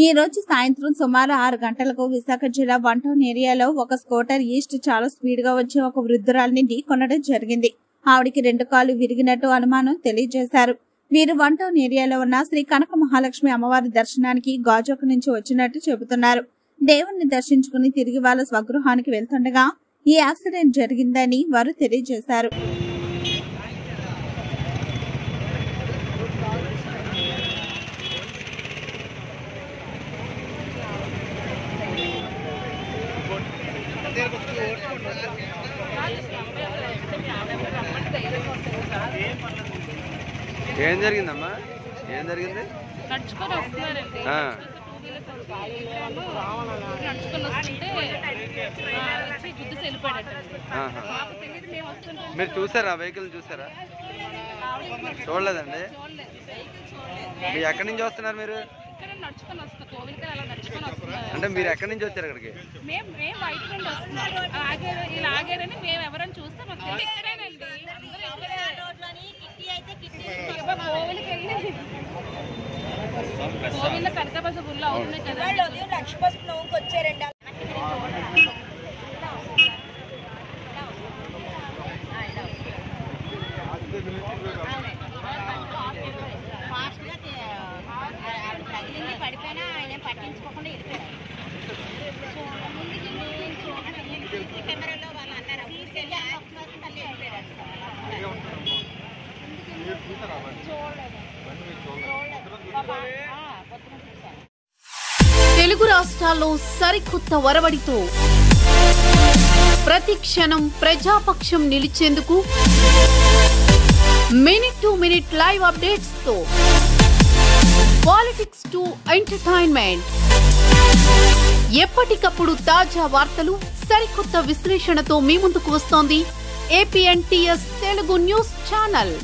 ఈ రోజు సాయంత్రం సుమారు 6 గంటలకు విశాఖ జిల్లా 1 టౌన్ ఏరియాలో ఒక స్కూటర్ ఈస్ట్ చాలా స్పీడ్ గా వచ్చి ఒక వృద్ధురాలిని ఢీకొనడం జరిగింది. ఆవిడికి 2 కాళ్లు విరిగినట్టు అనుమానం తెలియజేశారు. వీరు 1 టౌన్ ఏరియాలో ఉన్న శ్రీ కనక మహాలక్ష్మి అమ్మవారి దర్శనానికి గాజోక నుంచి వచ్చినట్టు చెబుతున్నారు. దేవుణ్ణి దర్శించుకుని తిరిగి వాళ్ళ స్వగృహానికి వెళ్తుండగా ఈ యాక్సిడెంట్ జరిగిందని వారు తెలియజేశారు. ఏం జరిగిందమ్మా? ఏం జరిగింది? నడుచుకొని వస్తున్నారండి. నడుచుకొని వస్తుంటే గుద్దు వెళ్ళిపోయాడట. మీరు చూసారా? వెహికల్ చూసారా? చూడలేదండి. మీరు ఎక్కడి నుంచి వస్తున్నారు? మీరు నడుచుకొని వస్తున్నారు, కోవిల్కి అలా నడుచుకొని వస్తున్నారు. అంటే మీరు ఎక్కడి నుంచి వచ్చారు ఇక్కడికి? మేము బయట నుండి వస్తున్నాం. ఇలా ఆగారని మేము ఎవరైనా చూస్తే మాకు తెలియదు. ఇక్కడేనండి, కోవిల్కి వెళ్ళి కోవిల్లో కనకబస గుళ్ళు అవుతున్నాయి కదా, వచ్చారండి. పడిపోయినా ఆయన పట్టించుకోకుండా వెళ్ళిపోయారు. కెమెరాలో వాళ్ళు అన్నారు తెలుగు రాష్ట్రాల్లో సరికొత్త వరవడితో ప్రతి క్షణం ప్రజాపక్షం నిలిచేందుకు minute to minute live updates తో పాలిటిక్స్ టు ఎంటర్టైన్మెంట్, ఎప్పటికప్పుడు తాజా వార్తలు సరికొత్త విశ్లేషణతో మీ ముందుకు వస్తోంది APNTS తెలుగు న్యూస్ ఛానల్.